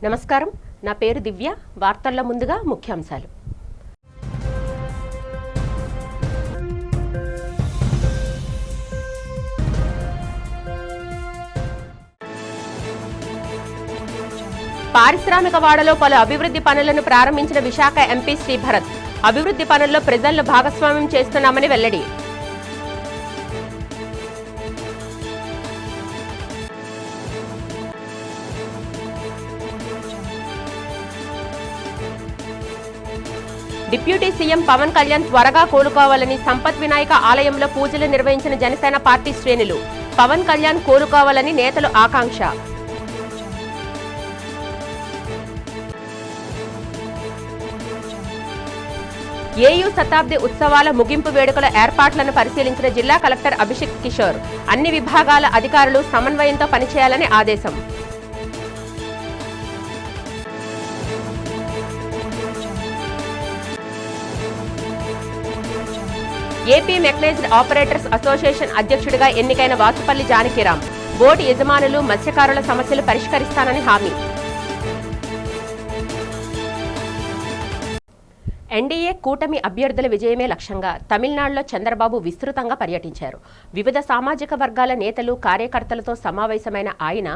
నమస్కారం, నా పేరు దివ్య. వార్తల్లో ముందుగా ముఖ్యాంశాలు. పారిశ్రామిక వాడలో పలు అభివృద్ధి పనులను ప్రారంభించిన విశాఖ ఎంపీ శ్రీభరత్ అభివృద్ధి పనుల్లో ప్రజలను భాగస్వామ్యం చేస్తున్నామని వెల్లడి. డిప్యూటీ సీఎం పవన్ కళ్యాణ్ త్వరగా కోలుకోవాలని సంపత్ వినాయక ఆలయంలో పూజలు నిర్వహించిన జనసేన పార్టీ శ్రేణులు. పవన్ కళ్యాణ్ కోలుకోవాలని నేతలు ఆకాంక్ష. ఏయూ శతాబ్ది ఉత్సవాల ముగింపు వేడుకల ఏర్పాట్లను పరిశీలించిన జిల్లా కలెక్టర్ అభిషేక్ కిషోర్. అన్ని విభాగాల అధికారులు సమన్వయంతో పనిచేయాలని ఆదేశం. ఏపీ మెకనైజ్డ్ ఆపరేటర్స్ అసోసియేషన్ అధ్యక్షుడిగా ఎన్నికైన వాసుపల్లి జానకిరాం. బోటు యజమానులు, మత్స్యకారుల సమస్యలు పరిష్కరిస్తానని హామీ. ఎన్డీఏ కూటమి అభ్యర్థుల విజయమే లక్ష్యంగా తమిళనాడులో చంద్రబాబు విస్తృతంగా పర్యటించారు. వివిధ సామాజిక వర్గాల నేతలు, కార్యకర్తలతో సమావేశమైన ఆయన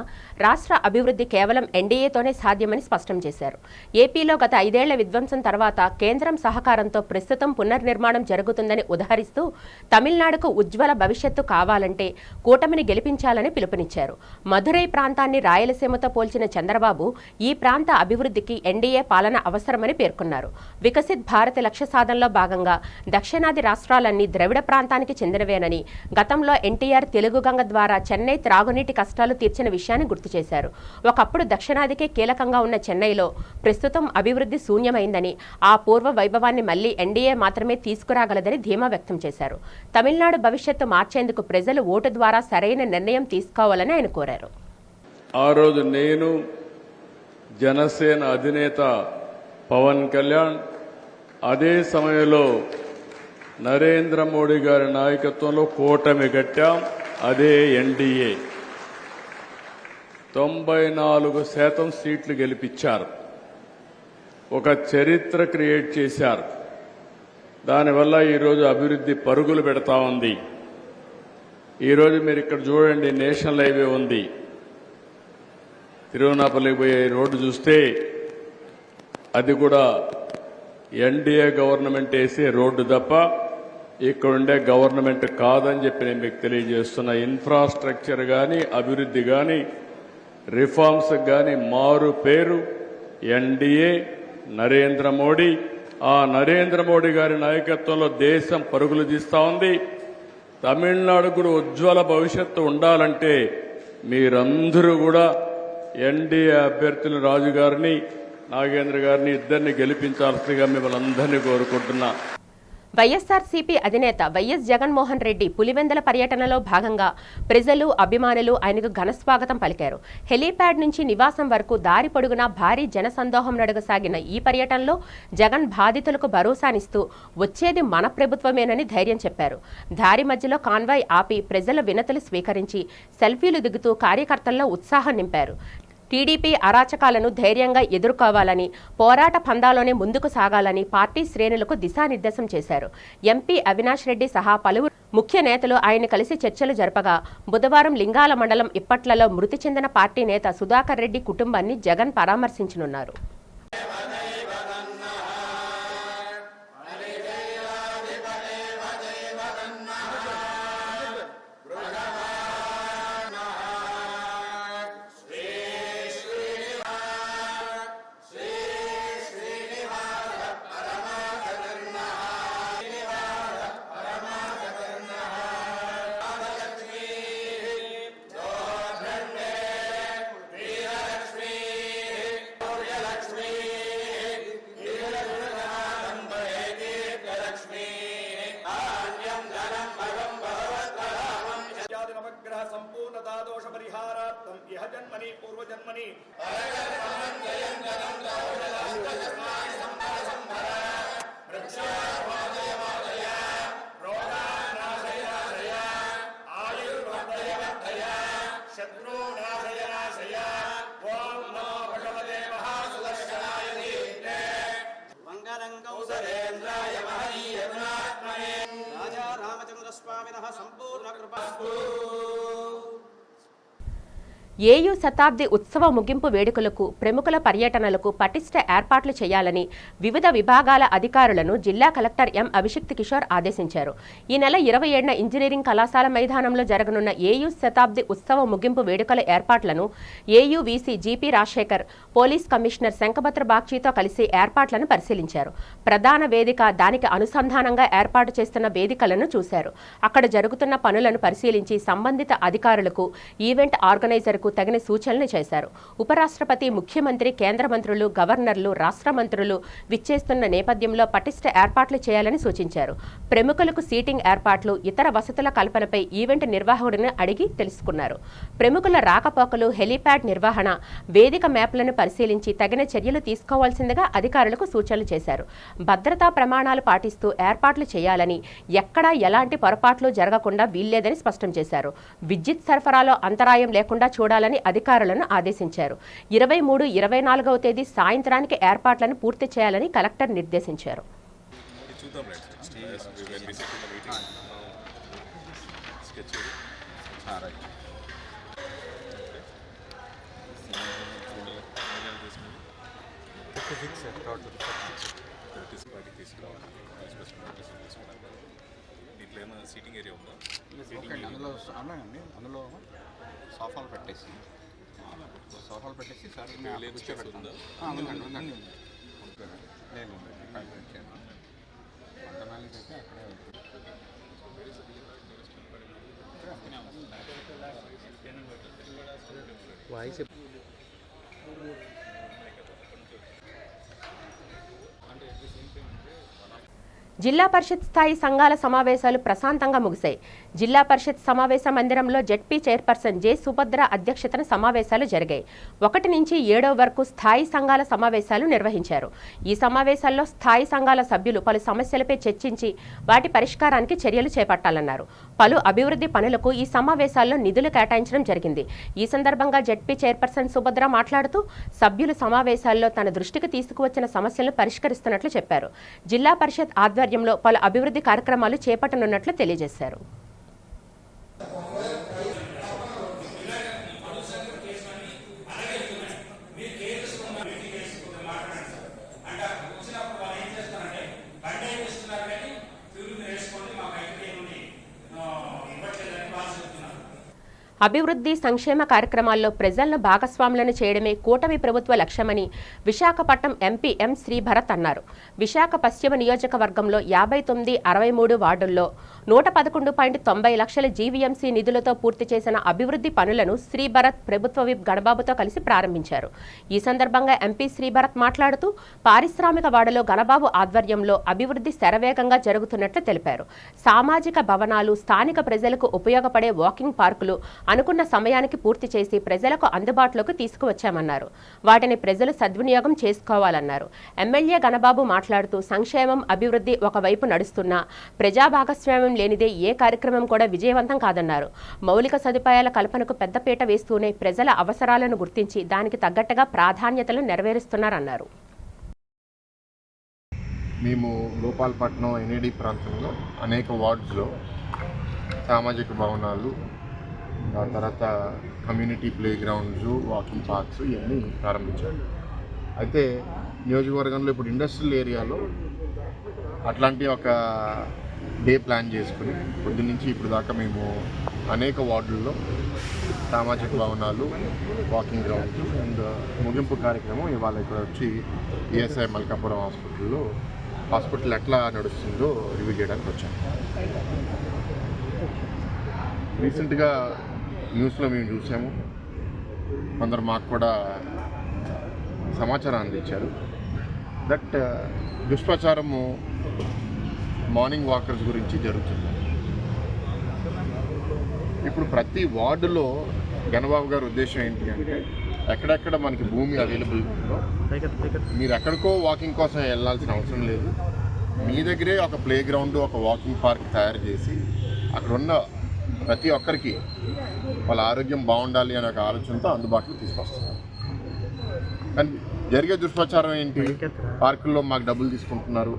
రాష్ట్ర అభివృద్ధి కేవలం ఎన్డీఏతోనే సాధ్యమని స్పష్టం చేశారు. ఏపీలో గత 5 ఏళ్ల విధ్వంసం తర్వాత కేంద్రం సహకారంతో ప్రస్తుతం పునర్నిర్మాణం జరుగుతుందని ఉదహరిస్తూ తమిళనాడుకు ఉజ్వల భవిష్యత్తు కావాలంటే కూటమిని గెలిపించాలని పిలుపునిచ్చారు. మధురై ప్రాంతాన్ని రాయలసీమతో పోల్చిన చంద్రబాబు ఈ ప్రాంత అభివృద్ధికి ఎన్డీఏ పాలన అవసరమని పేర్కొన్నారు. వికసిత్ భారత లక్ష్య సాధనలో భాగంగా దక్షిణాది రాష్ట్రాలన్నీ ద్రవిడ ప్రాంతానికి చెందినవేనని, గతంలో ఎన్టీఆర్ తెలుగు గంగ ద్వారా చెన్నై త్రాగునీటి కష్టాలు తీర్చిన విషయాన్ని గుర్తు చేశారు. ఒకప్పుడు దక్షిణాదికే కీలకంగా ఉన్న చెన్నైలో ప్రస్తుతం అభివృద్ధి శూన్యమైందని, ఆ పూర్వ వైభవాన్ని మళ్లీ ఎన్డీఏ మాత్రమే తీసుకురాగలదని ధీమా వ్యక్తం చేశారు. తమిళనాడు భవిష్యత్తు మార్చేందుకు ప్రజలు ఓటు ద్వారా సరైన నిర్ణయం తీసుకోవాలని ఆయన కోరారు. ఆ రోజు నేను, జనసేన అధినేత పవన్ కళ్యాణ్, అదే సమయంలో నరేంద్ర మోడీ గారి నాయకత్వంలో కూటమి కట్టాం. అదే ఎన్డీఏ 94% సీట్లు గెలిపించారు. ఒక చరిత్ర క్రియేట్ చేశారు. దానివల్ల ఈరోజు అభివృద్ధి పరుగులు పెడతా ఉంది. ఈరోజు మీరు ఇక్కడ చూడండి, నేషనల్ హైవే ఉంది. తిరువనాపల్లికి పోయే రోడ్డు చూస్తే అది కూడా ఎన్డీఏ గవర్నమెంట్ వేసే రోడ్డు తప్ప ఇక్కడుండే గవర్నమెంట్ కాదని చెప్పి నేను మీకు తెలియజేస్తున్నా. ఇన్ఫ్రాస్ట్రక్చర్ కానీ, అభివృద్ధి కానీ, రిఫార్మ్స్ కానీ మారు పేరు ఎన్డీఏ, నరేంద్ర మోడీ. ఆ నరేంద్ర మోడీ గారి నాయకత్వంలో దేశం పరుగులు తీస్తా ఉంది. తమిళనాడు కూడా ఉజ్వల భవిష్యత్తు ఉండాలంటే మీరందరూ కూడా ఎన్డీఏ అభ్యర్థులు రాజు గారిని, నాగేంద్ర గారిని ఇద్దరిని గెలిపించాల్సిందిగా మిమ్మల్ని అందరినీ కోరుకుంటున్నా. వైఎస్ఆర్సీపీ అధినేత వైఎస్ జగన్మోహన్ రెడ్డి పులివెందుల పర్యటనలో భాగంగా ప్రజలు, అభిమానులు ఆయనకు ఘనస్వాగతం పలికారు. హెలీప్యాడ్ నుంచి నివాసం వరకు దారి పొడుగునా భారీ జనసందోహం నడగసాగిన ఈ పర్యటనలో జగన్ బాధితులకు భరోసానిస్తూ వచ్చేది మన ప్రభుత్వమేనని ధైర్యం చెప్పారు. దారి మధ్యలో కాన్వాయ్ ఆపి ప్రజల వినతులు స్వీకరించి సెల్ఫీలు దిగుతూ కార్యకర్తల్లో ఉత్సాహం నింపారు. టీడీపీ అరాచకాలను ధైర్యంగా ఎదుర్కోవాలని, పోరాట పందాలోనే ముందుకు సాగాలని పార్టీ శ్రేణులకు దిశానిర్దేశం చేశారు. ఎంపీ అవినాష్ రెడ్డి సహా పలువురు ముఖ్య నేతలు ఆయన కలిసి చర్చలు జరపగా బుధవారం లింగాల మండలం ఇప్పట్లలో మృతి చెందిన పార్టీ నేత సుధాకర్ రెడ్డి కుటుంబాన్ని జగన్ పరామర్శించనున్నారు. जन्मनि पूर्व जन्मनि शत्रु नाशय नाशय ओम नमो भगवते రాజా రామచంద్రస్వామినః సంపూర్ణ కృపాస్తు. ఏయూ శతాబ్ది ఉత్సవ ముగింపు వేడుకలకు ప్రముఖుల పర్యటనలకు పటిష్ట ఏర్పాట్లు చేయాలని వివిధ విభాగాల అధికారులను జిల్లా కలెక్టర్ ఎం అభిషిక్త్ కిషోర్ ఆదేశించారు. ఈ నెల 27న ఇంజనీరింగ్ కళాశాల మైదానంలో జరగనున్న ఏయూ శతాబ్ది ఉత్సవ ముగింపు వేడుకల ఏర్పాట్లను AU VC GP Rajasekhar, police commissioner Shankhabrata బాగ్చీతో కలిసి ఏర్పాట్లను పరిశీలించారు. ప్రధాన వేదిక, దానికి అనుసంధానంగా ఏర్పాటు చేస్తున్న వేదికలను చూశారు. అక్కడ జరుగుతున్న పనులను పరిశీలించి సంబంధిత అధికారులకు, ఈవెంట్ ఆర్గనైజర్కు తగిన సూచనలు చేశారు. ఉపరాష్ట్రపతి, ముఖ్యమంత్రి, కేంద్ర మంత్రులు, గవర్నర్లు, రాష్ట్ర మంత్రులు విచ్చేస్తున్న నేపథ్యంలో పటిష్ట ఏర్పాట్లు చేయాలని సూచించారు. ప్రముఖులకు సీటింగ్ ఏర్పాట్లు, ఇతర వసతుల కల్పనపై ఈవెంట్ నిర్వాహకుడిని అడిగి తెలుసుకున్నారు. ప్రముఖుల రాకపోకలు, హెలీప్యాడ్ నిర్వహణ, వేదిక మ్యాప్లను పరిశీలించి తగిన చర్యలు తీసుకోవాల్సిందిగా అధికారులకు సూచనలు చేశారు. భద్రతా ప్రమాణాలు పాటిస్తూ ఏర్పాట్లు చేయాలని, ఎక్కడా ఎలాంటి పొరపాట్లు జరగకుండా వీల్లేదని స్పష్టం చేశారు. విద్యుత్ సరఫరాలో అంతరాయం లేకుండా చూడాలని అధికారులను ఆదేశించారు. 23, 24వ తేదీ సాయంత్రానికి ఏర్పాట్లను పూర్తి చేయాలని కలెక్టర్ నిర్దేశించారు. సీటింగ్ ఏరియా ఉందా? అందులో సోఫాలు పెట్టేసి సార్ ఉందా? ఉందండి. నేను వంటనాలకైతే అక్కడే వాయిస్ జిల్లా పరిషత్ స్థాయి సంఘాల సమావేశాలు ప్రశాంతంగా ముగిశాయి. జిల్లా పరిషత్ సమావేశ మందిరంలో జెడ్పీ చైర్పర్సన్ జె సుభద్ర అధ్యక్షతన సమావేశాలు జరిగాయి. 1 నుంచి 7 వరకు స్థాయి సంఘాల సమావేశాలు నిర్వహించారు. ఈ సమావేశాల్లో స్థాయి సంఘాల సభ్యులు పలు సమస్యలపై చర్చించి వాటి పరిష్కారానికి చర్యలు చేపట్టాలన్నారు. పలు అభివృద్ధి పనులకు ఈ సమావేశాల్లో నిధులు కేటాయించడం జరిగింది. ఈ సందర్భంగా జెడ్పీ చైర్పర్సన్ సుభద్ర మాట్లాడుతూ సభ్యులు సమావేశాల్లో తన దృష్టికి తీసుకువచ్చిన సమస్యలను పరిష్కరిస్తున్నట్లు చెప్పారు. జిల్లా పరిషత్ ఆధ్వర్యంలో పలు అభివృద్ధి కార్యక్రమాలు చేపట్టనున్నట్లు తెలియజేశారు. అభివృద్ధి, సంక్షేమ కార్యక్రమాల్లో ప్రజలను భాగస్వాములను చేయడమే కూటమి ప్రభుత్వ లక్ష్యమని విశాఖపట్నం ఎంపీ ఎం శ్రీభరత్ అన్నారు. విశాఖ పశ్చిమ నియోజకవర్గంలో 59, 63 వార్డుల్లో 111.90 లక్షల జీవీఎంసీ నిధులతో పూర్తి చేసిన అభివృద్ధి పనులను శ్రీభరత్ ప్రభుత్వ విప్ గణబాబుతో కలిసి ప్రారంభించారు. ఈ సందర్భంగా ఎంపీ శ్రీభరత్ మాట్లాడుతూ పారిశ్రామిక వాడలో గణబాబు ఆధ్వర్యంలో అభివృద్ధి శరవేగంగా జరుగుతున్నట్లు తెలిపారు. సామాజిక భవనాలు, స్థానిక ప్రజలకు ఉపయోగపడే వాకింగ్ పార్కులు అనుకున్న సమయానికి పూర్తి చేసి ప్రజలకు అందుబాటులోకి తీసుకువచ్చామన్నారు. వాటిని ప్రజలు సద్వినియోగం చేసుకోవాలన్నారు. ఎమ్మెల్యే గణబాబు మాట్లాడుతూ సంక్షేమం, అభివృద్ధి ఒకవైపు నడుస్తున్నా ప్రజా భాగస్వామ్యం లేనిదే ఏ కార్యక్రమం కూడా విజయవంతం కాదన్నారు. మౌలిక సదుపాయాల కల్పనకు పెద్దపీట వేస్తూనే ప్రజల అవసరాలను గుర్తించి దానికి తగ్గట్టుగా ప్రాధాన్యతలు నెరవేరుస్తున్నారన్నారు. మేము గోపాలపట్నం ఎన్ఏడి ప్రాంతంలో అనేక వార్డ్స్లో సామాజిక భవనాలు, దాని తర్వాత community play grounds, walking parks ఇవన్నీ ప్రారంభించారు. అయితే నియోజకవర్గంలో ఇప్పుడు ఇండస్ట్రియల్ ఏరియాలో అట్లాంటి ఒక డే ప్లాన్ చేసుకుని పొద్దున్నుంచి ఇప్పుడు దాకా మేము అనేక వార్డుల్లో సామాజిక భవనాలు, వాకింగ్ గ్రౌండ్స్ అండ్ ముగింపు కార్యక్రమం ఇవాళ ఇక్కడ వచ్చి ఈఎస్ఐ మల్కాపురం హాస్పిటల్ ఎట్లా నడుస్తుందో రివ్యూ చేయడానికి వచ్చాము. రీసెంట్గా న్యూస్లో మేము చూసాము, కొందరు మాకు కూడా సమాచారం అందించారు దట్ దుష్ప్రచారము మార్నింగ్ వాకర్స్ గురించి జరుగుతుంది. ఇప్పుడు ప్రతి వార్డులో గణబాబు గారి ఉద్దేశం ఏంటి అంటే ఎక్కడెక్కడ మనకి భూమి అవైలబుల్ ఉందో మీరు ఎక్కడికో వాకింగ్ కోసం వెళ్ళాల్సిన అవసరం లేదు, మీ దగ్గరే ఒక ప్లే గ్రౌండ్, ఒక వాకింగ్ పార్క్ తయారు చేసి అక్కడ ఉన్న ప్రతి ఒక్కరికి వాళ్ళ ఆరోగ్యం బాగుండాలి అనే ఒక ఆలోచనతో అందుబాటులో తీసుకొస్తున్నారు. కానీ జరిగే దుష్ప్రచారం ఏంటి, పార్కుల్లో మాకు డబ్బులు తీసుకుంటున్నారు,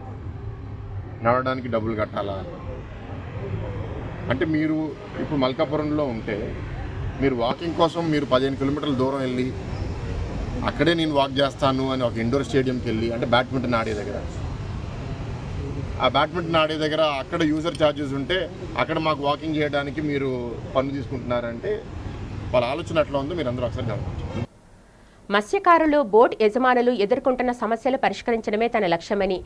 నడవడానికి డబ్బులు కట్టాలా? అంటే మీరు ఇప్పుడు మల్కాపురంలో ఉంటే మీరు వాకింగ్ కోసం మీరు 15 కిలోమీటర్ల దూరం వెళ్ళి అక్కడే నేను వాక్ చేస్తాను అని ఒక ఇండోర్ స్టేడియంకి వెళ్ళి, అంటే బ్యాడ్మింటన్ ఆడే దగ్గర, ఆ బ్యాడ్మింటన్ ఆడే దగ్గర అక్కడ యూజర్ ఛార్జెస్ ఉంటే అక్కడ మాకు వాకింగ్ చేయడానికి మీరు పన్ను తీసుకుంటున్నారంటే వాళ్ళ ఆలోచన ఎట్లా ఉందో మీరు అందరూ ఒకసారి గమనించండి. మత్స్యకారులు, బోట్ యజమానులు ఎదుర్కొంటున్న సమస్యలు పరిష్కరించడమే తన లక్ష్యమని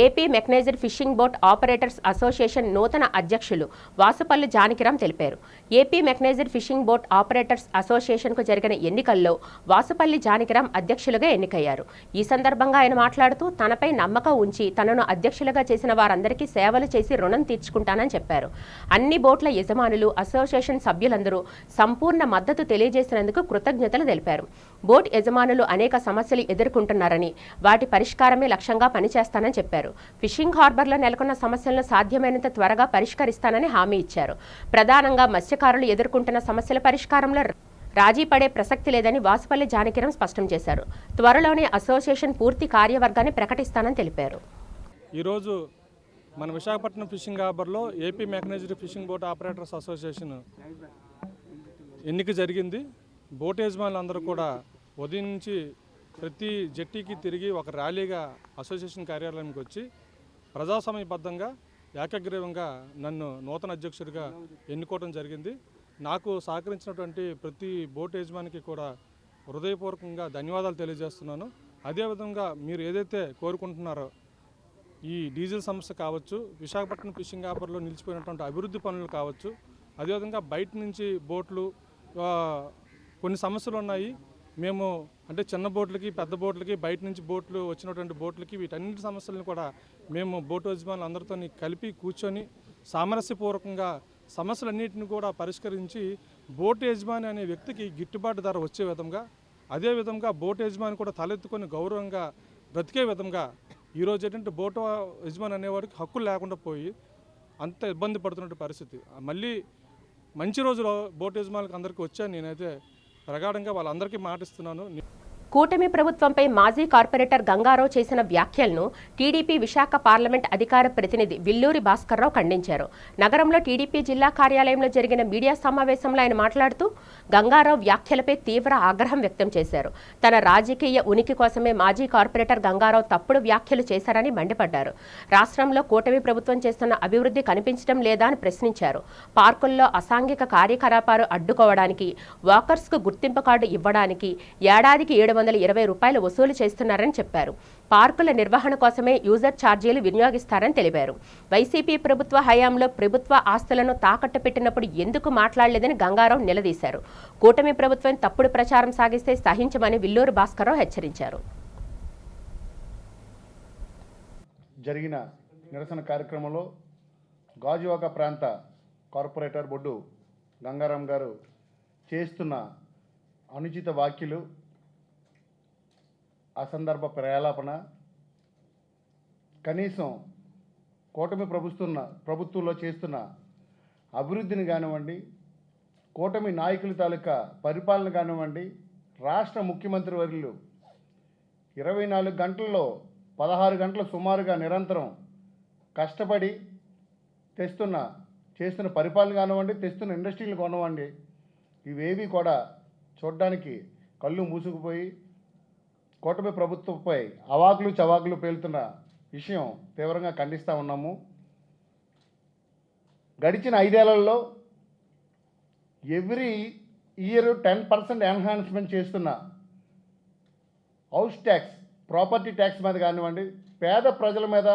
AP mechanised fishing boat operators association నూతన అధ్యక్షులు వాసుపల్లి జానకిరాం తెలిపారు. AP mechanised fishing boat operators అసోసియేషన్కు జరిగిన ఎన్నికల్లో వాసుపల్లి జానకిరాం అధ్యక్షులుగా ఎన్నికయ్యారు. ఈ సందర్భంగా ఆయన మాట్లాడుతూ తనపై నమ్మకం ఉంచి తనను అధ్యక్షులుగా చేసిన వారందరికీ సేవలు చేసి రుణం తీర్చుకుంటానని చెప్పారు. అన్ని బోట్ల యజమానులు, అసోసియేషన్ సభ్యులందరూ సంపూర్ణ మద్దతు తెలియజేసినందుకు కృతజ్ఞతలు తెలిపారు. బోట్ యజమానులు అనేక సమస్యలు ఎదుర్కొంటున్నారని, వాటి పరిష్కారమే లక్ష్యంగా పనిచేస్తానని చెప్పారు. ఫిషింగ్ హార్బర్లో నెలకొన్న సమస్యలను సాధ్యమైనంత త్వరగా పరిష్కరిస్తానని హామీ ఇచ్చారు. ప్రధానంగా మత్స్యకారులు ఎదుర్కొంటున్న సమస్యల పరిష్కారంలో రాజీ పడే ప్రసక్తి లేదని వాసుపల్లి జానకిరాం స్పష్టం చేశారు. త్వరలోనే అసోసియేషన్ పూర్తి కార్యవర్గాన్ని ప్రకటిస్తానని తెలిపారు. ఈరోజు మన విశాఖపట్నం ఫిషింగ్ హార్బర్లో AP mechanised fishing boat operators association ఎన్నిక జరిగింది. బోట్ యజమానులు అందరూ కూడా ఉదయం నుంచి ప్రతి జట్టీకి తిరిగి ఒక ర్యాలీగా అసోసియేషన్ కార్యాలయానికి వచ్చి ప్రజాస్వామ్యబద్ధంగా ఏకగ్రీవంగా నన్ను నూతన అధ్యక్షుడిగా ఎన్నుకోవడం జరిగింది. నాకు సహకరించినటువంటి ప్రతి బోట్ యజమానికి కూడా హృదయపూర్వకంగా ధన్యవాదాలు తెలియజేస్తున్నాను. అదేవిధంగా మీరు ఏదైతే కోరుకుంటున్నారో ఈ డీజిల్ సమస్య కావచ్చు, విశాఖపట్నం ఫిషింగ్ హార్బర్లో నిలిచిపోయినటువంటి అభివృద్ధి పనులు కావచ్చు, అదేవిధంగా బయట నుంచి బోట్లు కొన్ని సమస్యలు ఉన్నాయి. మేము అంటే చిన్న బోట్లకి, పెద్ద బోట్లకి, బయట నుంచి బోట్లు వచ్చినటువంటి బోట్లకి వీటన్నిటి సమస్యలను కూడా మేము బోటు యజమానులు అందరితో కలిపి కూర్చొని సామరస్యపూర్వకంగా సమస్యలన్నింటిని కూడా పరిష్కరించి బోటు యజమాని అనే వ్యక్తికి గిట్టుబాటు ధర వచ్చే విధంగా, అదేవిధంగా బోటు యజమాని కూడా తలెత్తుకొని గౌరవంగా బ్రతికే విధంగా ఈరోజు ఏంటంటే బోటు యజమాని అనేవాడికి హక్కులు లేకుండా పోయి అంత ఇబ్బంది పడుతున్న పరిస్థితి. మళ్ళీ మంచి రోజులో బోటు యజమానులకు అందరికీ వచ్చాను. నేనైతే ప్రగాఢంగా వాళ్ళందరికీ మాటిస్తున్నాను. కూటమి ప్రభుత్వంపై మాజీ కార్పొరేటర్ గంగారావు చేసిన వ్యాఖ్యలను టీడీపీ విశాఖ పార్లమెంట్ అధికార ప్రతినిధి విల్లూరి భాస్కర్రావు ఖండించారు. నగరంలో టీడీపీ జిల్లా కార్యాలయంలో జరిగిన మీడియా సమావేశంలో ఆయన మాట్లాడుతూ గంగారావు వ్యాఖ్యలపై తీవ్ర ఆగ్రహం వ్యక్తం చేశారు. తన రాజకీయ ఉనికి కోసమే మాజీ కార్పొరేటర్ గంగారావు తప్పుడు వ్యాఖ్యలు చేశారని మండిపడ్డారు. రాష్ట్రంలో కూటమి ప్రభుత్వం చేస్తున్న అభివృద్ధి కనిపించడం లేదా అని ప్రశ్నించారు. పార్కుల్లో అసాంఘిక కార్యకలాపాలు అడ్డుకోవడానికి, వాకర్స్కు గుర్తింపు కార్డు ఇవ్వడానికి ఏడాదికి 720 రూపాయలు వసూలు చేస్తున్నారని చెప్పారు. పార్కుల నిర్వహణ కోసమే యూజర్ ఛార్జీలు వినియోగిస్తారని తెలిపారు. వైసీపీ ప్రభుత్వ హయాంలో ప్రభుత్వ ఆస్తులను తాకట్టు పెట్టినప్పుడు ఎందుకు మాట్లాడలేదని గంగారావు నిలదీశారు. కూటమి ప్రభుత్వం తప్పుడు ప్రచారం సాగిస్తే సహించమని విల్లూరు భాస్కర్రావు హెచ్చరించారు. జరిగిన నిరసన కార్యక్రమంలో గాజువాక ప్రాంత కార్పొరేటర్ బొడ్డు గంగారాం గారు చేస్తున్న అనుచిత వ్యాఖ్యలు, అసందర్భ ప్రలాపన, కనీసం కూటమి ప్రభుత్వంలో చేస్తున్న అభివృద్ధిని కానివ్వండి, కూటమి నాయకుల తాలూకా పరిపాలన కానివ్వండి, రాష్ట్ర ముఖ్యమంత్రి వర్యులు 24 గంటల్లో 16 గంటలు సుమారుగా నిరంతరం కష్టపడి చేస్తున్న పరిపాలన కానివ్వండి, తెస్తున్న ఇండస్ట్రీలు కానివ్వండి, ఇవేవి కూడా చూడడానికి కళ్ళు మూసుకుపోయి కూటమి ప్రభుత్వంపై అవాకులు చవాకులు పేలుతున్న విషయం తీవ్రంగా ఖండిస్తూ ఉన్నాము. గడిచిన 5 ఏళ్లలో ఎవ్రీ ఇయర్ 10% ఎన్హాన్స్మెంట్ చేస్తున్న హౌస్ ట్యాక్స్, ప్రాపర్టీ ట్యాక్స్ మీద కానివ్వండి, పేద ప్రజల మీద,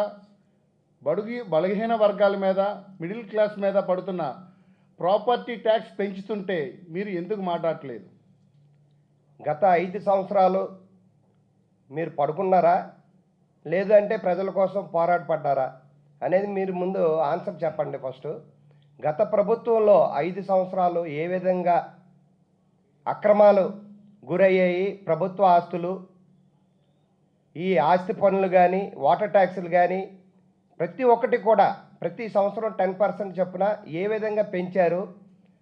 బలహీన వర్గాల మీద, మిడిల్ క్లాస్ మీద పడుతున్న ప్రాపర్టీ ట్యాక్స్ పెంచుతుంటే మీరు ఎందుకు మాట్లాడట్లేదు? గత 5 సంవత్సరాలు మీరు పడుకున్నారా, లేదంటే ప్రజల కోసం పోరాటపడ్డారా అనేది మీరు ముందు ఆన్సర్ చెప్పండి. ఫస్ట్, గత ప్రభుత్వంలో 5 సంవత్సరాలు ఏ విధంగా అక్రమాలు గురయ్యాయి, ప్రభుత్వ ఆస్తులు, ఈ ఆస్తి పన్నులు కానీ, వాటర్ ట్యాక్సులు కానీ, ప్రతి ఒక్కటి కూడా ప్రతి సంవత్సరం 10% చొప్పున ఏ విధంగా పెంచారు,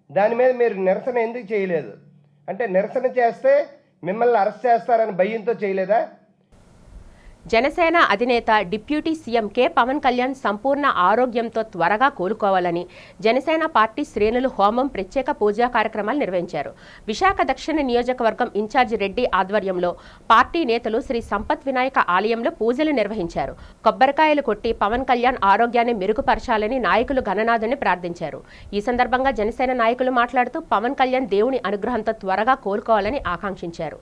దాని మీద మీరు నిరసన ఎందుకు చేయలేదు? అంటే నిరసన చేస్తే మిమ్మల్ని అరెస్ట్ చేస్తారని భయంతో చేయలేదా? జనసేన అధినేత deputy CM K Pavan Kalyan సంపూర్ణ ఆరోగ్యంతో త్వరగా కోలుకోవాలని జనసేన పార్టీ శ్రేణులు హోమం ప్రత్యేక పూజా కార్యక్రమాలు నిర్వహించారు. విశాఖ దక్షిణ నియోజకవర్గం ఇన్ఛార్జి రెడ్డి ఆధ్వర్యంలో పార్టీ నేతలు శ్రీ సంపత్ వినాయక ఆలయంలో పూజలు నిర్వహించారు. కొబ్బరికాయలు కొట్టి పవన్ కళ్యాణ్ ఆరోగ్యాన్ని మెరుగుపరచాలని నాయకులు గణనాథుని ప్రార్థించారు. ఈ సందర్భంగా జనసేన నాయకులు మాట్లాడుతూ పవన్ కళ్యాణ్ దేవుని అనుగ్రహంతో త్వరగా కోలుకోవాలని ఆకాంక్షించారు.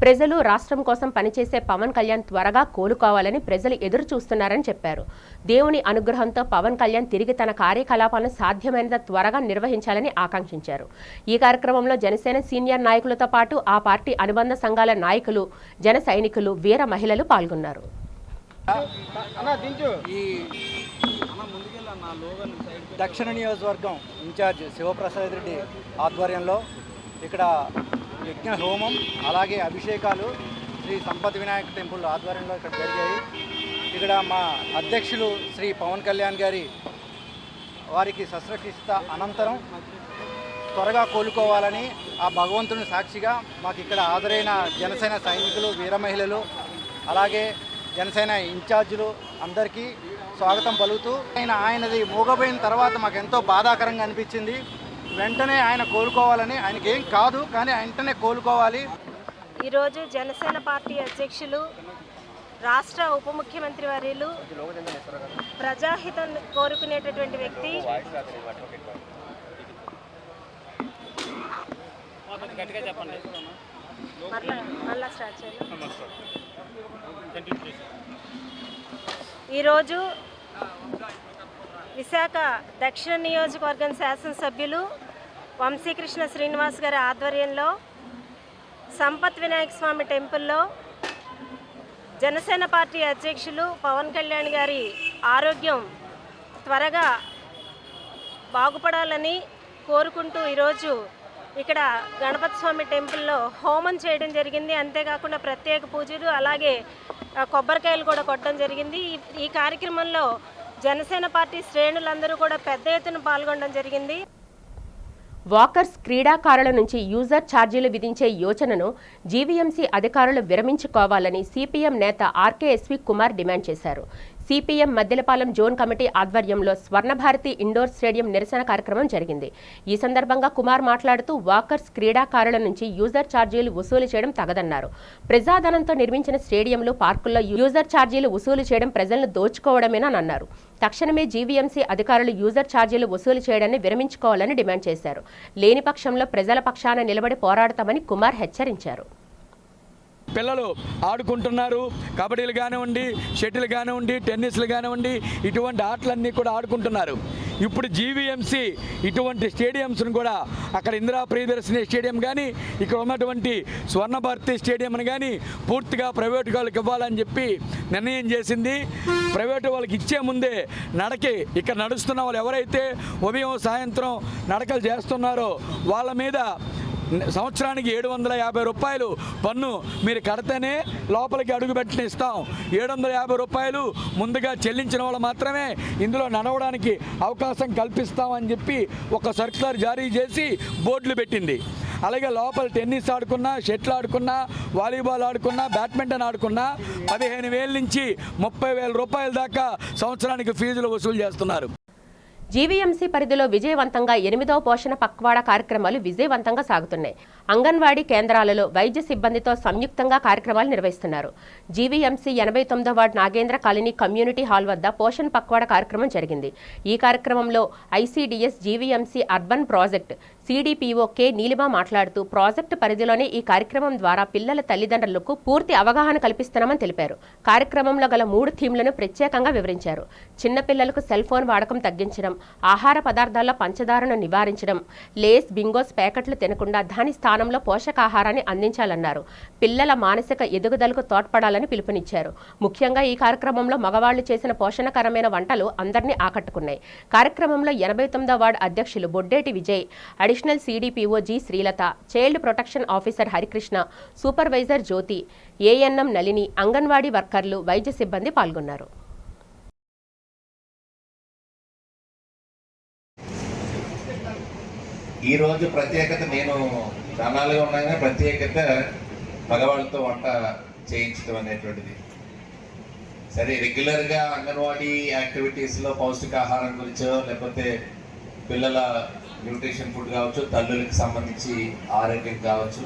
ప్రజలు రాష్ట్రం కోసం పనిచేసే పవన్ కళ్యాణ్ త్వరగా కోలుకోవాలని ప్రజలు ఎదురు చూస్తున్నారని చెప్పారు. దేవుని అనుగ్రహంతో పవన్ కళ్యాణ్ తిరిగి తన కార్యకలాపాలను సాధ్యమైనంత త్వరగా నిర్వహించాలని ఆకాంక్షించారు. ఈ కార్యక్రమంలో జనసేన సీనియర్ నాయకులతో పాటు ఆ పార్టీ అనుబంధ సంఘాల నాయకులు, జన సైనికులు, వీర మహిళలు పాల్గొన్నారు. దక్షిణ నియోజకవర్గం ఇన్ఛార్జ్ శివప్రసాద్ రెడ్డి ఆధ్వర్యంలో ఇక్కడ యజ్ఞ హోమం అలాగే అభిషేకాలు శ్రీ సంపత్ వినాయక టెంపుల్ ఆధ్వర్యంలో ఇక్కడ జరిగాయి. ఇక్కడ మా అధ్యక్షులు శ్రీ పవన్ కళ్యాణ్ గారి వారికి శస్త్రచికిత్స అనంతరం త్వరగా కోలుకోవాలని ఆ భగవంతుని సాక్షిగా మాకు ఇక్కడ హాజరైన జనసేన సైనికులు, వీర మహిళలు అలాగే జనసేన ఇన్ఛార్జీలు అందరికీ స్వాగతం పలుకుతూ ఆయనది మూగపోయిన తర్వాత మాకు ఎంతో బాధాకరంగా అనిపించింది. వెంటనే ఆయన కోలుకోవాలని, ఆయనకి ఏం కాదు కానీ వెంటనే కోలుకోవాలి. ఈరోజు జనసేన పార్టీ అధ్యక్షులు, రాష్ట్ర ఉప ముఖ్యమంత్రి వర్యులు, ప్రజాహితం కోరుకునేటటువంటి వ్యక్తి ఈరోజు విశాఖ దక్షిణ నియోజకవర్గం శాసనసభ్యులు వంశీకృష్ణ శ్రీనివాస్ గారి ఆధ్వర్యంలో సంపత్ వినాయక స్వామి టెంపుల్లో జనసేన పార్టీ అధ్యక్షులు పవన్ కళ్యాణ్ గారి ఆరోగ్యం త్వరగా బాగుపడాలని కోరుకుంటూ ఈరోజు ఇక్కడ గణపతి స్వామి టెంపుల్లో హోమం చేయడం జరిగింది. అంతేకాకుండా ప్రత్యేక పూజలు అలాగే కొబ్బరికాయలు కూడా కొట్టడం జరిగింది. ఈ కార్యక్రమంలో జనసేన పార్టీ శ్రేణులందరూ కూడా పెద్ద ఎత్తున పాల్గొనడం జరిగింది. వాకర్స్ క్రీడాకారుల నుంచి యూజర్ ఛార్జీలు విధించే యోచనను జీవీఎంసీ అధికారులు విరమించుకోవాలని సిపిఎం నేత ఆర్కేఎస్వి కుమార్ డిమాండ్ చేశారు. సిపిఎం మద్దెలపాలెం జోన్ కమిటీ ఆధ్వర్యంలో స్వర్ణభారతి ఇండోర్ స్టేడియం నిరసన కార్యక్రమం జరిగింది. ఈ సందర్భంగా కుమార్ మాట్లాడుతూ వాకర్స్ క్రీడాకారుల నుంచి యూజర్ ఛార్జీలు వసూలు చేయడం తగదన్నారు. ప్రజాధనంతో నిర్మించిన స్టేడియంలు, పార్కుల్లో యూజర్ ఛార్జీలు వసూలు చేయడం ప్రజలను దోచుకోవడమేనన్నారు. తక్షణమే జీవీఎంసీ అధికారులు యూజర్ ఛార్జీలు వసూలు చేయడాన్ని విరమించుకోవాలని డిమాండ్ చేశారు. లేని పక్షంలో ప్రజల పక్షాన నిలబడి పోరాడతామని కుమార్ హెచ్చరించారు. పిల్లలు ఆడుకుంటున్నారు. కబడ్డీలు కానివ్వండి, షటిల్ కానివ్వండి, టెన్నిస్లు కానివ్వండి, ఇటువంటి ఆటలన్నీ కూడా ఆడుకుంటున్నారు. ఇప్పుడు జీవీఎంసీ ఇటువంటి స్టేడియంస్ను కూడా అక్కడ ఇందిరా ప్రియదర్శిని స్టేడియం కానీ, ఇక్కడ ఉన్నటువంటి స్వర్ణభారతి స్టేడియంని కానీ పూర్తిగా ప్రైవేటు వాళ్ళకి ఇవ్వాలని చెప్పి నిర్ణయం చేసింది. ప్రైవేటు వాళ్ళకి ఇచ్చే ముందే నడకి ఇక్కడ నడుస్తున్న వాళ్ళు ఎవరైతే ఉదయం సాయంత్రం నడకలు చేస్తున్నారో వాళ్ళ మీద సంవత్సరానికి 750 రూపాయలు పన్ను మీరు కడితేనే లోపలికి అడుగు పెట్టనిస్తాం. 750 రూపాయలు ముందుగా చెల్లించిన వాళ్ళు మాత్రమే ఇందులో నడవడానికి అవకాశం కల్పిస్తామని చెప్పి ఒక సర్క్యులర్ జారీ చేసి బోర్డులు పెట్టింది. అలాగే లోపల టెన్నిస్ ఆడుకున్నా, షటిల్ ఆడుకున్నా, వాలీబాల్ ఆడుకున్నా, బ్యాడ్మింటన్ ఆడుకున్నా 15,000 నుంచి 30,000 రూపాయల దాకా సంవత్సరానికి ఫీజులు వసూలు చేస్తున్నారు. జీవీఎంసీ పరిధిలో విజయవంతంగా 8వ పోషణ పక్వాడా కార్యక్రమాలు విజయవంతంగా సాగుతున్నాయి. అంగన్వాడీ కేంద్రాలలో వైద్య సిబ్బందితో సంయుక్తంగా కార్యక్రమాలు నిర్వహిస్తున్నారు. జీవీఎంసీ 89వ ward Nagendra colony community hall వద్ద పోషణ పక్వాడా కార్యక్రమం జరిగింది. ఈ కార్యక్రమంలో ICDS GVMC urban project CDPO K Neelima మాట్లాడుతూ ప్రాజెక్టు పరిధిలోనే ఈ కార్యక్రమం ద్వారా పిల్లల తల్లిదండ్రులకు పూర్తి అవగాహన కల్పిస్తున్నామని తెలిపారు. కార్యక్రమంలో గల 3 థీమ్లను ప్రత్యేకంగా వివరించారు. చిన్నపిల్లలకు సెల్ ఫోన్ వాడకం తగ్గించడం, ఆహార పదార్థాల్లో పంచదారను నివారించడం, లేస్, బింగోస్ ప్యాకెట్లు తినకుండా దాని స్థానంలో పోషకాహారాన్ని అందించాలన్నారు. పిల్లల మానసిక ఎదుగుదలకు తోడ్పడాలని పిలుపునిచ్చారు. ముఖ్యంగా ఈ కార్యక్రమంలో మగవాళ్లు చేసిన పోషణకరమైన వంటలు అందరినీ ఆకట్టుకున్నాయి. కార్యక్రమంలో 89వ వార్డు అధ్యక్షులు Boddeti Vijay, additional CDPO G Srilatha, child protection officer Harikrishna, supervisor Jyothi, ANM Nalini, anganwadi వర్కర్లు, వైద్య సిబ్బంది పాల్గొన్నారు. ఈరోజు ప్రత్యేకత, నేను చాలాగా ఉన్నాగానే ప్రత్యేకత మగవాళ్ళతో వంట చేయించడం అనేటువంటిది. సరే రెగ్యులర్గా అంగన్వాడీ యాక్టివిటీస్లో పౌష్టికాహారం గురించో లేకపోతే పిల్లల న్యూట్రిషన్ ఫుడ్ కావచ్చు, తల్లులకు సంబంధించి ఆరోగ్యం కావచ్చు,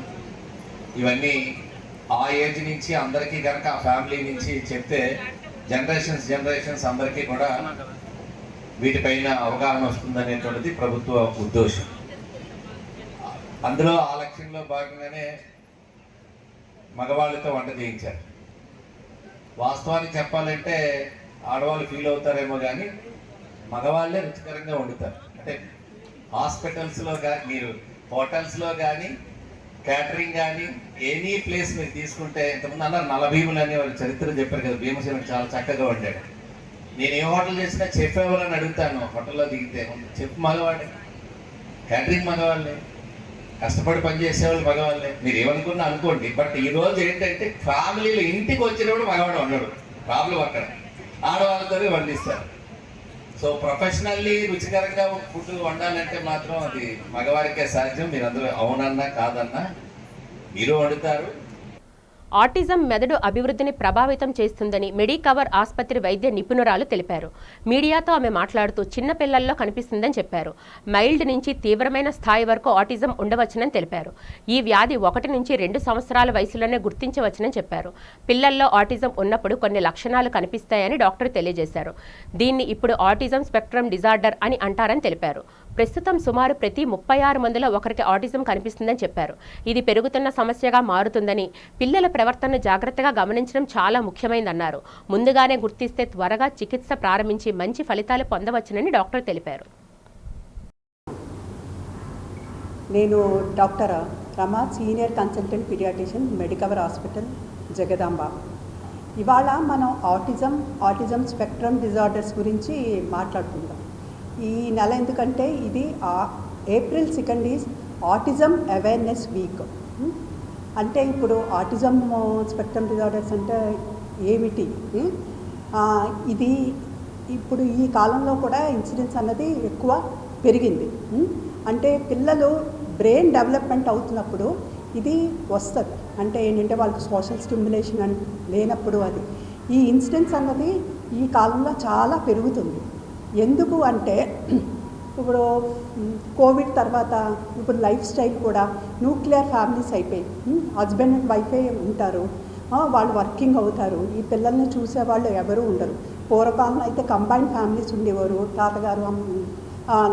ఇవన్నీ ఆ ఏజ్ నుంచి అందరికీ కనుక ఆ ఫ్యామిలీ నుంచి చెప్తే జనరేషన్స్ అందరికీ కూడా వీటిపైన అవగాహన వస్తుందనేటువంటిది ప్రభుత్వ ఉద్దేశం. అందులో ఆ లక్ష్యంలో భాగంగానే మగవాళ్ళతో వంట చేయించారు. వాస్తవానికి చెప్పాలంటే ఆడవాళ్ళు ఫీల్ అవుతారేమో కానీ మగవాళ్ళే రుచికరంగా వండుతారు. అంటే హాస్పిటల్స్లో కానీ, మీరు హోటల్స్లో కానీ, క్యాటరింగ్ కానీ, ఎనీ ప్లేస్ మీరు తీసుకుంటే, ఇంతకుముందు అన్నారు నలభీములు అనే వాళ్ళ చరిత్ర చెప్పారు కదా, భీమసేన చాలా చక్కగా వండాడు. నేను ఏ హోటల్ చేసినా చెఫ్ ఎవరని అడుగుతాను. హోటల్లో దిగితే చెఫ్ మగవాడే, క్యాటరింగ్ మగవాళ్ళే, కష్టపడి పనిచేసేవాళ్ళు మగవాళ్ళే. మీరు ఏమనుకున్నా అనుకోండి. బట్ ఈ రోజు ఏంటంటే ఫ్యామిలీలో ఇంటికి వచ్చినప్పుడు మగవాడు వండడు, ప్రాబ్లం అక్కడ. ఆడవాళ్ళతోనే వండిస్తారు. సో ప్రొఫెషనల్లీ రుచికరంగా ఫుడ్ వండాలంటే మాత్రం అది మగవారికే సాధ్యం. మీరు అందరూ అవునన్నా కాదన్నా మీరు వండుతారు. ఆటిజం మెదడు అభివృద్ధిని ప్రభావితం చేస్తుందని మెడికవర్ ఆసుపత్రి వైద్య నిపుణురాలు తెలిపారు. మీడియాతో ఆమె మాట్లాడుతూ చిన్న పిల్లల్లో కనిపిస్తుందని చెప్పారు. మైల్డ్ నుంచి తీవ్రమైన స్థాయి వరకు ఆటిజం ఉండవచ్చునని తెలిపారు. ఈ వ్యాధి 1 నుంచి 2 సంవత్సరాల వయసులోనే గుర్తించవచ్చునని చెప్పారు. పిల్లల్లో ఆటిజం ఉన్నప్పుడు కొన్ని లక్షణాలు కనిపిస్తాయని డాక్టర్ తెలియజేశారు. దీన్ని ఇప్పుడు ఆటిజం స్పెక్ట్రమ్ డిజార్డర్ అని అంటారని తెలిపారు. ప్రస్తుతం సుమారు ప్రతి 36 మందిలో ఒకరికి ఆటిజం కనిపిస్తుందని చెప్పారు. ఇది పెరుగుతున్న సమస్యగా మారుతుందని, పిల్లల ప్రవర్తనను జాగ్రత్తగా గమనించడం చాలా ముఖ్యమైందన్నారు. ముందుగానే గుర్తిస్తే త్వరగా చికిత్స ప్రారంభించి మంచి ఫలితాలు పొందవచ్చునని డాక్టర్ తెలిపారు. నేను doctor Rama, senior consultant paediatrician, Medicover hospital, Jagadamba. ఇవాళ మనం ఆటిజం స్పెక్ట్రమ్ డిజార్డర్స్ గురించి మాట్లాడుకుందాం. ఈ నెల ఎందుకంటే ఇది April 2 is autism awareness week. అంటే ఇప్పుడు ఆటిజం స్పెక్ట్రమ్ డిజార్డర్స్ అంటే ఏమిటి, ఇది ఇప్పుడు ఈ కాలంలో కూడా ఇన్సిడెన్స్ అన్నది ఎక్కువ పెరిగింది. అంటే పిల్లలు బ్రెయిన్ డెవలప్మెంట్ అవుతున్నప్పుడు ఇది వస్తుంది. అంటే ఏంటంటే వాళ్ళకి సోషల్ స్టిమ్యులేషన్ లేనప్పుడు అది ఈ ఇన్సిడెన్స్ అన్నది ఈ కాలంలో చాలా పెరుగుతుంది. ఎందుకు అంటే ఇప్పుడు కోవిడ్ తర్వాత ఇప్పుడు లైఫ్ స్టైల్ కూడా న్యూక్లియర్ ఫ్యామిలీస్ అయిపోయి, హస్బెండ్ అండ్ వైఫే ఉంటారు, వాళ్ళు వర్కింగ్ అవుతారు, ఈ పిల్లల్ని చూసేవాళ్ళు ఎవరు ఉండరు. పూర్వకాలంలో అయితే కంబైన్డ్ ఫ్యామిలీస్ ఉండేవారు, తాతగారు,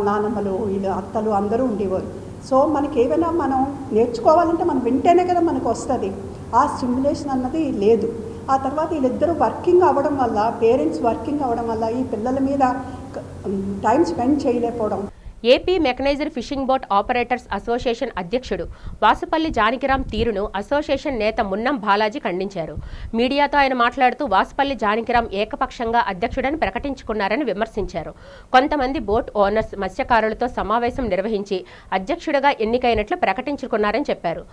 నానమ్మలు, వీళ్ళు అత్తలు అందరూ ఉండేవారు. సో మనకి ఏమైనా మనం నేర్చుకోవాలంటే మనం వింటేనే కదా మనకు వస్తుంది. ఆ స్టిమ్యులేషన్ అన్నది లేదు. ఆ తర్వాత వీళ్ళిద్దరూ వర్కింగ్ అవ్వడం వల్ల, పేరెంట్స్ వర్కింగ్ అవ్వడం వల్ల ఈ పిల్లల మీద టైం స్పెండ్ చేయలేకపోవడం. AP mechanised fishing boat operators association అధ్యక్షుడు వాసుపల్లి జానకిరామ్ తీరును అసోసియేషన్ నేత మున్నం బాలాజీ ఖండించారు. మీడియాతో ఆయన మాట్లాడుతూ వాసుపల్లి జానకిరామ్ ఏకపక్షంగా అధ్యక్షుడని ప్రకటించుకున్నారని విమర్శించారు. కొంతమంది బోట్ ఓనర్స్ మత్స్యకారులతో సమావేశం నిర్వహించి అధ్యక్షుడిగా ఎన్నికైనట్లు ప్రకటించుకున్నారని చెప్పారు.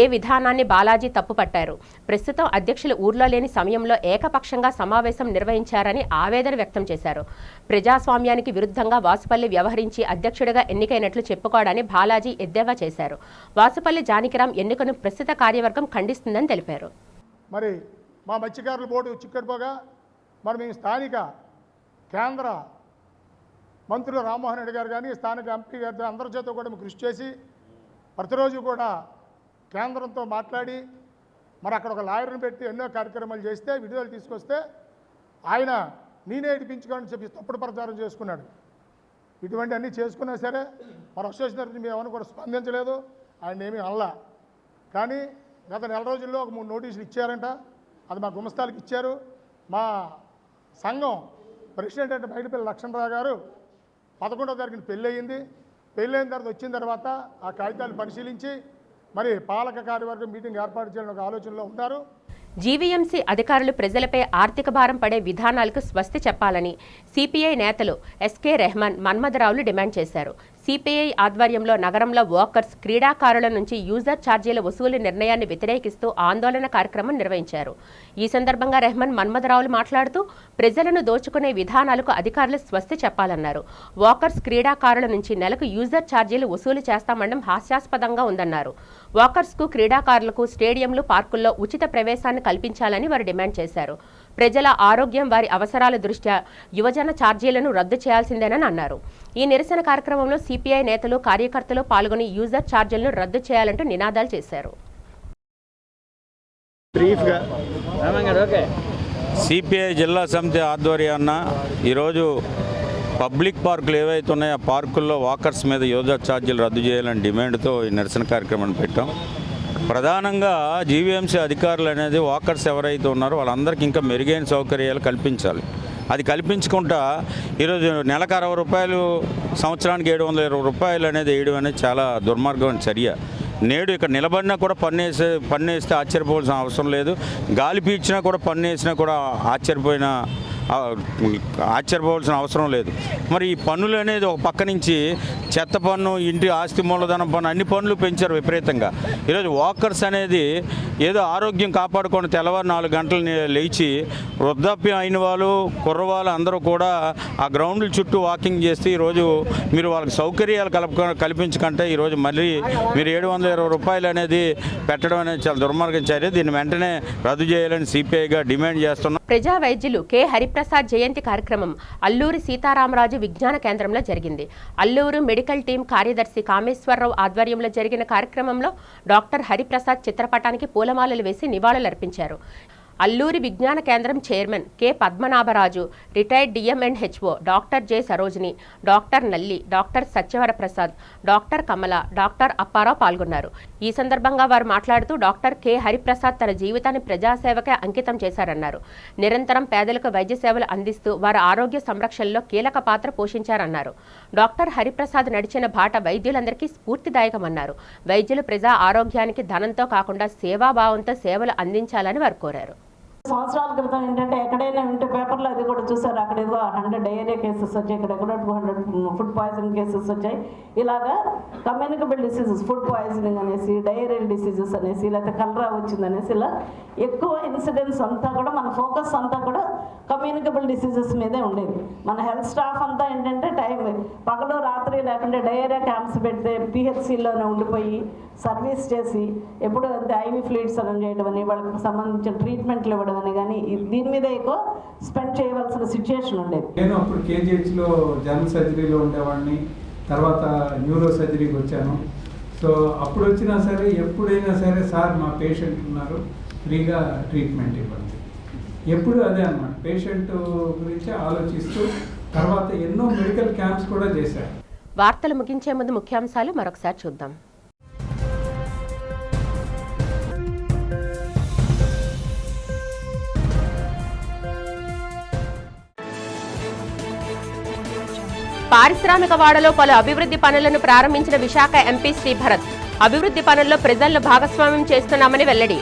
ఏ విధానాన్ని బాలాజీ తప్పుపట్టారు. ప్రస్తుతం అధ్యక్షులు ఊర్లో లేని సమయంలో ఏకపక్షంగా సమావేశం నిర్వహించారని ఆవేదన వ్యక్తం చేశారు. ప్రజాస్వామ్యానికి విరుద్ధంగా వాసుపల్లి వ్యవహరించి అధ్యక్షుడిగా ఎన్నికైనట్లు చెప్పుకోవడాన్ని బాలాజీ ఎద్దేవా చేశారు. వాసుపల్లి జానకిరామ్ ఎన్నికను ప్రస్తుత కార్యవర్గం ఖండిస్తుందని తెలిపారు. మరి మా మత్స్యకారుల బోర్డు చిక్కడిపోగా మరి మేము స్థానిక కేంద్ర మంత్రులు రామ్మోహన్ రెడ్డి గారు కానీ స్థానిక ఎంపీ గారు అందరి చేత కూడా కృషి చేసి ప్రతిరోజు కూడా కేంద్రంతో మాట్లాడి మరి అక్కడ ఒక లాయర్ని పెట్టి ఎన్నో కార్యక్రమాలు చేస్తే విడుదల తీసుకొస్తే ఆయన నేనే ఇడిపించుకోని చెప్పి తప్పుడు ప్రచారం చేసుకున్నాడు. ఇటువంటి అన్నీ చేసుకున్నా సరే మన అసోసియేషన్ తరఫున మేము ఏమైనా కూడా స్పందించలేదు, ఆయన ఏమీ అనలా. కానీ గత నెల రోజుల్లో ఒక 3 నోటీసులు ఇచ్చారంట. అది మా గుమస్తాలకు ఇచ్చారు. మా సంఘం ప్రెసిడెంట్ అంటే బయటపల్లి లక్ష్మణరావు గారు 11వ తారీఖున పెళ్ళి అయ్యింది. పెళ్ళైన తర్వాత వచ్చిన తర్వాత ఆ కాగితాలు పరిశీలించి మరి పాలక కార్యవర్గం మీటింగ్ ఏర్పాటు చేయాలని ఒక ఆలోచనలో ఉన్నారు. జీవీఎంసీ అధికారులు ప్రజలపై ఆర్థిక భారం పడే విధానాలకు స్వస్తి చెప్పాలని సిపిఐ నేతలు ఎస్కే రెహమాన్, మన్మథరావులు డిమాండ్ చేశారు. సిపిఐ ఆధ్వర్యంలో నగరంలో వాకర్స్, క్రీడాకారుల నుంచి యూజర్ ఛార్జీల వసూలు నిర్ణయాన్ని వ్యతిరేకిస్తూ ఆందోళన కార్యక్రమం నిర్వహించారు. ఈ సందర్భంగా రెహమాన్, మన్మథరావులు మాట్లాడుతూ ప్రజలను దోచుకునే విధానాలకు అధికారులు స్వస్తి చెప్పాలన్నారు. వాకర్స్, క్రీడాకారుల నుంచి నెలకు యూజర్ ఛార్జీలు వసూలు చేస్తామనడం హాస్యాస్పదంగా ఉందన్నారు. వాకర్స్కు, క్రీడాకారులకు స్టేడియంలు, పార్కుల్లో ఉచిత ప్రవేశాన్ని కల్పించాలని వారు డిమాండ్ చేశారు. ప్రజల ఆరోగ్యం, వారి అవసరాల దృష్ట్యా యువజన ఛార్జీలను రద్దు చేయాల్సిందేనని అన్నారు. ఈ నిరసన కార్యక్రమంలో సిపిఐ నేతలు, కార్యకర్తలు పాల్గొని యూజర్ ఛార్జీలను రద్దు చేయాలంటూ నినాదాలు చేశారు. సిపిఐ జిల్లా సమితి ఆధ్వర్యాన ఈరోజు పబ్లిక్ పార్కులు ఏవైతే ఉన్నాయో ఆ పార్కుల్లో వాకర్స్ మీద యూజర్ ఛార్జీలు రద్దు చేయాలని డిమాండ్తో ఈ నిరసన కార్యక్రమాన్ని పెట్టాం. ప్రధానంగా జీవీఎంసీ అధికారులు అనేది వాకర్స్ ఎవరైతే ఉన్నారో వాళ్ళందరికీ ఇంకా మెరుగైన సౌకర్యాలు కల్పించాలి. అది కల్పించకుండా ఈరోజు నెలకు 60 రూపాయలు, సంవత్సరానికి 720 రూపాయలు అనేది వేయడం అనేది చాలా దుర్మార్గమైన చర్య. నేడు ఇక్కడ నిలబడినా కూడా పన్నేస్తే ఆశ్చర్యపోవాల్సిన అవసరం లేదు. గాలి పీల్చినా కూడా పన్నేసినా కూడా ఆశ్చర్యపోవాల్సిన అవసరం లేదు. మరి ఈ పన్నులు అనేది ఒక పక్క నుంచి చెత్త పన్ను, ఇంటి ఆస్తి మూలధనం పన్ను, అన్ని పన్నులు పెంచారు విపరీతంగా. ఈరోజు వాకర్స్ అనేది ఏదో ఆరోగ్యం కాపాడుకొని తెల్లవారు 4 గంటలు లేచి వృద్ధాప్యం అయిన వాళ్ళు, కుర్రవాళ్ళు అందరూ కూడా ఆ గ్రౌండ్ల చుట్టూ వాకింగ్ చేస్తే ఈరోజు మీరు వాళ్ళకి సౌకర్యాలు కల్పించకంటే ఈరోజు మళ్ళీ మీరు 720 రూపాయలు అనేది పెట్టడం అనేది చాలా దుర్మార్గం చర్య. దీన్ని వెంటనే రద్దు చేయాలని సిపిఐగా డిమాండ్ చేస్తున్నాం. ప్రజా వైద్యులు కె హరిప్రసాద్ జయంతి కార్యక్రమం అల్లూరి సీతారామరాజు విజ్ఞాన కేంద్రంలో జరిగింది. అల్లూరు మెడికల్ టీం కార్యదర్శి కామేశ్వరరావు ఆధ్వర్యంలో జరిగిన కార్యక్రమంలో డాక్టర్ హరిప్రసాద్ చిత్రపటానికి పూలమాలలు వేసి నివాళులర్పించారు. అల్లూరి విజ్ఞాన కేంద్రం chairman K Padmanabharaju, retired DM&HO doctor J Sarojini, doctor నల్లి, డాక్టర్ సత్యవరప్రసాద్, డాక్టర్ కమల, డాక్టర్ అప్పారావు పాల్గొన్నారు. ఈ సందర్భంగా వారు మాట్లాడుతూ డాక్టర్ కె హరిప్రసాద్ తన జీవితాన్ని ప్రజాసేవకే అంకితం చేశారన్నారు. నిరంతరం పేదలకు వైద్య సేవలు అందిస్తూ వారి ఆరోగ్య సంరక్షణలో కీలక పాత్ర పోషించారన్నారు. డాక్టర్ హరిప్రసాద్ నడిచిన బాట వైద్యులందరికీ స్ఫూర్తిదాయకమన్నారు. వైద్యులు ప్రజా ఆరోగ్యానికి ధనంతో కాకుండా సేవాభావంతో సేవలు అందించాలని వారు కోరారు. సంవత్సరాల క్రితం ఏంటంటే ఎక్కడైనా ఉంటే పేపర్లో అది కూడా చూసారు, అక్కడ ఏదో 100 డయేరియా కేసెస్ వచ్చాయి, ఇక్కడ 200 ఫుడ్ పాయిజన్ కేసెస్ వచ్చాయి. ఇలాగా కమ్యూనికబుల్ డిసీజెస్, ఫుడ్ పాయిజనింగ్ అనేసి, డయేరియల్ డిసీజెస్ అనేసి, లేకపోతే కలరా వచ్చిందనేసి, ఇలా ఎక్కువ ఇన్సిడెంట్స్ అంతా కూడా మన ఫోకస్ అంతా కూడా కమ్యూనికబుల్ డిసీజెస్ మీదే ఉండేది. మన హెల్త్ స్టాఫ్ అంతా ఏంటంటే పగలు రాత్రి లేకుంటే డయేరియా క్యాంప్స్ పెడితే పిహెచ్సిలోనే ఉండిపోయి సర్వీస్ చేసి ఎప్పుడు అంతే ఐవి ఫ్లూయిడ్స్ అని చేయడం అని, వాళ్ళకి సంబంధించిన ట్రీట్మెంట్లు ఇవ్వడం అని, కానీ దీని మీద ఎక్కువ స్పెండ్ చేయవలసిన సిచ్యుయేషన్ ఉండేది. నేను అప్పుడు కేజీహెచ్లో జనరల్ సర్జరీలో ఉండేవాడిని, తర్వాత న్యూరో సర్జరీకి వచ్చాను. సో అప్పుడు వచ్చినా సరే ఎప్పుడైనా సరే సార్ మా పేషెంట్ ఉన్నారు, ఫ్రీగా ట్రీట్మెంట్ ఇవ్వండి. ఎప్పుడు అదే అన్నమాట, పేషెంట్ గురించి ఆలోచిస్తూ తర్వాత ఎన్నో మెడికల్ క్యాంప్స్ కూడా చేశారు. వార్తలు ముగించే ముందు ముఖ్యాంశాలు మరొకసారి చూద్దాం. పారిశ్రామిక వాడలో పలు అభివృద్ధి పనులను ప్రారంభించిన విశాఖ ఎంపీ శ్రీభరత్. అభివృద్ధి పనుల్లో ప్రజలను భాగస్వామ్యం చేస్తున్నామని వెల్లడి.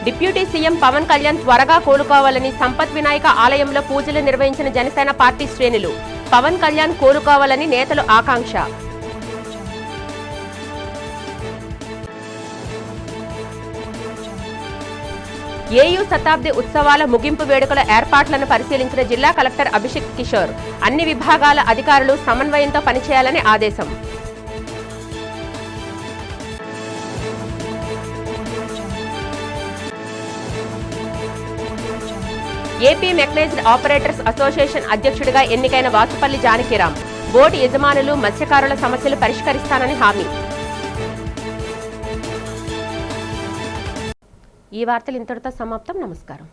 డిప్యూటీ సీఎం పవన్ కళ్యాణ్ త్వరగా కోలుకోవాలని సంపత్ వినాయక ఆలయంలో పూజలు నిర్వహించిన జనసేన పార్టీ శ్రేణులు. పవన్ కళ్యాణ్ కోలుకోవాలని నేతలు ఆకాంక్ష. ఏయూ శతాబ్ది ఉత్సవాల ముగింపు వేడుకల ఏర్పాట్లను పరిశీలించిన జిల్లా కలెక్టర్ అభిషేక్ కిషోర్. అన్ని విభాగాల అధికారులు సమన్వయంతో పనిచేయాలని ఆదేశం. ఏపీ మెకనైజ్డ్ ఆపరేటర్స్ అసోసియేషన్ అధ్యక్షుడిగా ఎన్నికైన వాసుపల్లి జానకిరాం. బోటు యజమానులు, మత్స్యకారుల సమస్యలు పరిష్కరిస్తానని హామీ. ఈ వార్తలు ఇంతటితో సమాప్తం. నమస్కారం.